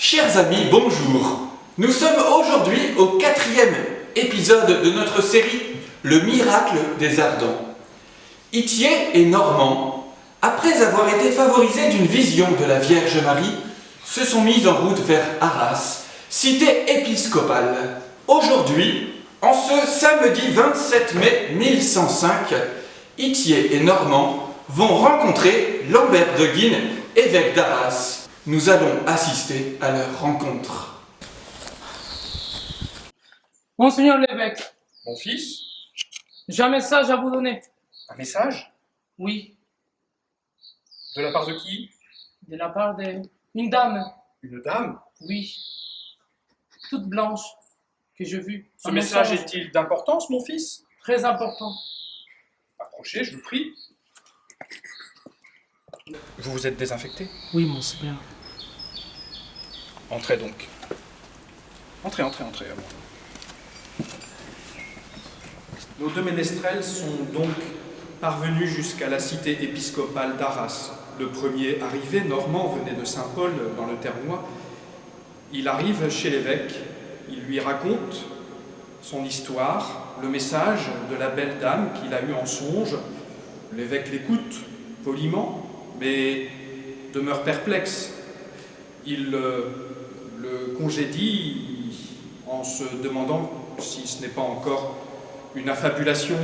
Chers amis, bonjour. Nous sommes aujourd'hui au 4e épisode de notre série Le miracle des Ardents. Ithier et Normand, après avoir été favorisés d'une vision de la Vierge Marie, se sont mis en route vers Arras, cité épiscopale. Aujourd'hui, en ce samedi 27 mai 1105, Ithier et Normand vont rencontrer Lambert de Guines, évêque d'Arras. Nous allons assister à leur rencontre. Monseigneur l'évêque, Mon fils, j'ai un message à vous donner. un message? Oui, De la part de qui? de la part d'une dame. Une dame? Oui, toute blanche, que j'ai vue. Ce Un message est-il d'importance, mon fils? très important. Approchez, je vous prie. Vous vous êtes désinfecté? Oui, monseigneur. Entrez donc. Entrez. Nos deux ménestrels sont donc parvenus jusqu'à la cité épiscopale d'Arras. Le premier arrivé, Normand, venait de Saint-Paul, dans le Ternois. Il arrive chez l'évêque, il lui raconte son histoire, le message de la belle dame qu'il a eu en songe. L'évêque l'écoute poliment, mais demeure perplexe. Il le congédie en se demandant si ce n'est pas encore une affabulation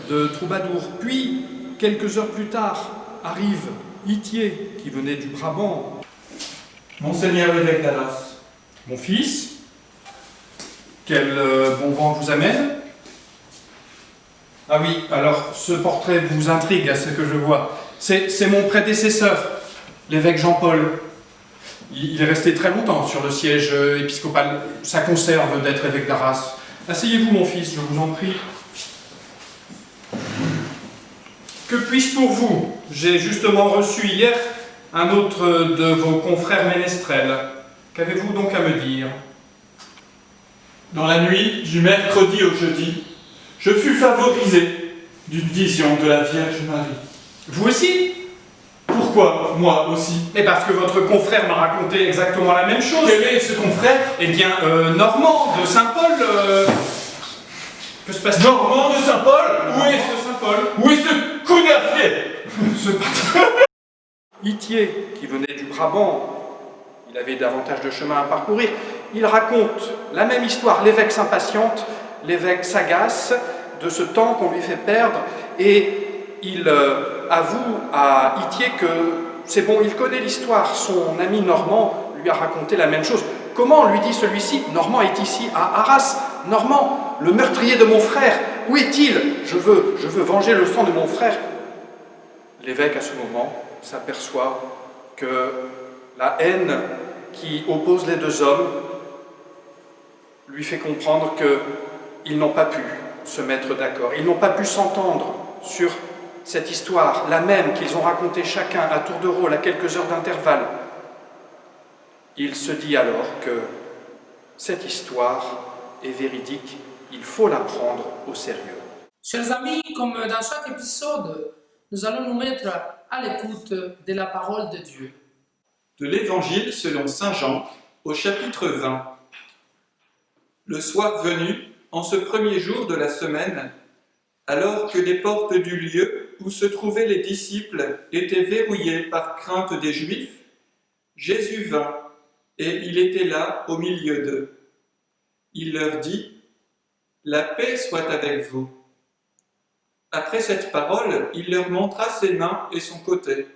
de troubadour. Puis, quelques heures plus tard, arrive Ithier, qui venait du Brabant. Monseigneur l'évêque d'Arras. Mon fils, quel bon vent vous amène? Ah oui, alors ce portrait vous intrigue à ce que je vois. C'est mon prédécesseur, l'évêque Jean-Paul. Il est resté très longtemps sur le siège épiscopal. Ça conserve d'être évêque d'Arras. Asseyez-vous, mon fils, je vous en prie. Que puis-je pour vous? J'ai justement reçu hier un autre de vos confrères ménestrels. Qu'avez-vous donc à me dire? Dans la nuit du mercredi au jeudi, je fus favorisé d'une vision de la Vierge Marie. Vous aussi? Pourquoi moi aussi? Mais parce que votre confrère m'a raconté exactement la même chose. Quel est ce confrère? Eh bien, Normand de Saint-Paul. Que se passe-t-il? Normand de Saint-Paul? Où est de Saint-Paul? Où est ce counervier? Ce Ithier, qui venait du Brabant, il avait davantage de chemin à parcourir. Il raconte la même histoire. L'évêque s'impatiente, l'évêque s'agace de ce temps qu'on lui fait perdre, et il avoue à Ithier que c'est bon, il connaît l'histoire. Son ami Normand lui a raconté la même chose. Comment, lui dit celui-ci, Normand est ici à Arras. Normand, le meurtrier de mon frère, où est-il? Je veux venger le sang de mon frère. L'évêque, à ce moment, s'aperçoit que la haine qui oppose les deux hommes lui fait comprendre qu'ils n'ont pas pu se mettre d'accord, ils n'ont pas pu s'entendre sur cette histoire, la même qu'ils ont racontée chacun à tour de rôle, à quelques heures d'intervalle. Il se dit alors que cette histoire est véridique, il faut la prendre au sérieux. Chers amis, comme dans chaque épisode, nous allons nous mettre à l'écoute de la parole de Dieu. De l'Évangile selon saint Jean, au chapitre 20. Le soir venu, en ce premier jour de la semaine, alors que les portes du lieu où se trouvaient les disciples étaient verrouillées par crainte des Juifs, Jésus vint, et il était là au milieu d'eux. Il leur dit : « La paix soit avec vous. » Après cette parole, il leur montra ses mains et son côté.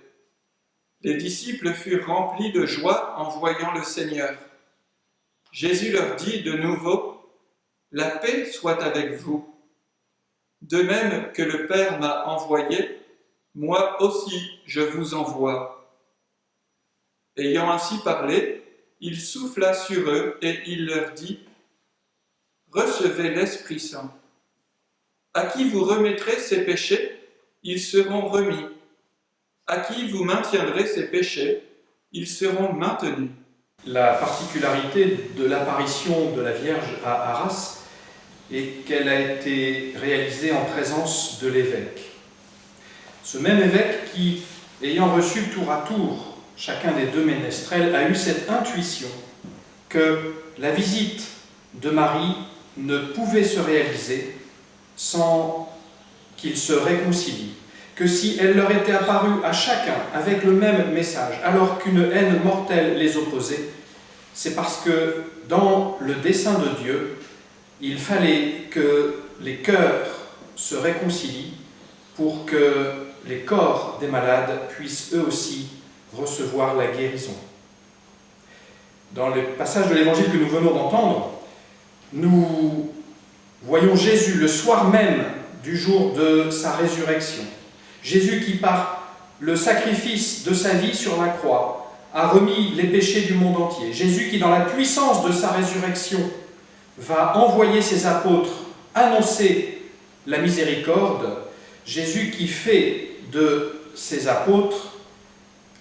Les disciples furent remplis de joie en voyant le Seigneur. Jésus leur dit de nouveau : « La paix soit avec vous. De même que le Père m'a envoyé, moi aussi je vous envoie. » Ayant ainsi parlé, il souffla sur eux et il leur dit : « Recevez l'Esprit Saint. À qui vous remettrez ses péchés, ils seront remis. À qui vous maintiendrez ses péchés, ils seront maintenus. » La particularité de l'apparition de la Vierge à Arras est qu'elle a été réalisée en présence de l'évêque. Ce même évêque qui, ayant reçu tour à tour chacun des deux ménestrels, a eu cette intuition que la visite de Marie ne pouvait se réaliser sans qu'ils se réconcilient, que si elle leur était apparue à chacun avec le même message, alors qu'une haine mortelle les opposait, c'est parce que dans le dessein de Dieu, il fallait que les cœurs se réconcilient pour que les corps des malades puissent eux aussi recevoir la guérison. Dans le passage de l'Évangile que nous venons d'entendre, nous voyons Jésus le soir même du jour de sa résurrection. Jésus qui, par le sacrifice de sa vie sur la croix, a remis les péchés du monde entier. Jésus qui, dans la puissance de sa résurrection, va envoyer ses apôtres annoncer la miséricorde. Jésus qui fait de ses apôtres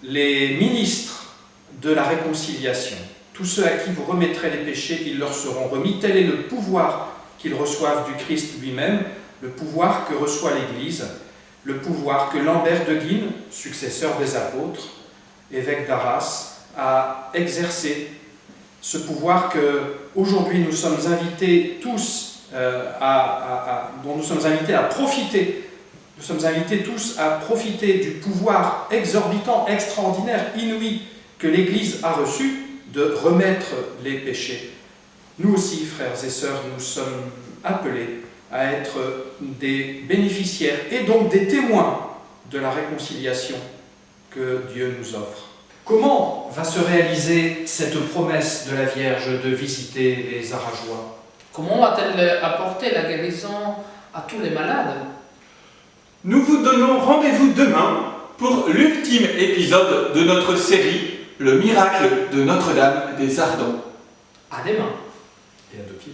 les ministres de la réconciliation. Tous ceux à qui vous remettrez les péchés, ils leur seront remis. Tel est le pouvoir qu'ils reçoivent du Christ lui-même, le pouvoir que reçoit l'Église, le pouvoir que Lambert de Guines, successeur des apôtres, évêque d'Arras, a exercé, ce pouvoir que aujourd'hui nous sommes invités tous dont nous sommes invités à profiter. Nous sommes invités tous à profiter du pouvoir exorbitant, extraordinaire, inouï que l'Église a reçu de remettre les péchés. Nous aussi, frères et sœurs, nous sommes appelés à être des bénéficiaires et donc des témoins de la réconciliation que Dieu nous offre. Comment va se réaliser cette promesse de la Vierge de visiter les Arageois? Comment va-t-elle apporter la guérison à tous les malades? Nous vous donnons rendez-vous demain pour l'ultime épisode de notre série « Le miracle de Notre-Dame des Ardents ». À demain. Et à deux pieds.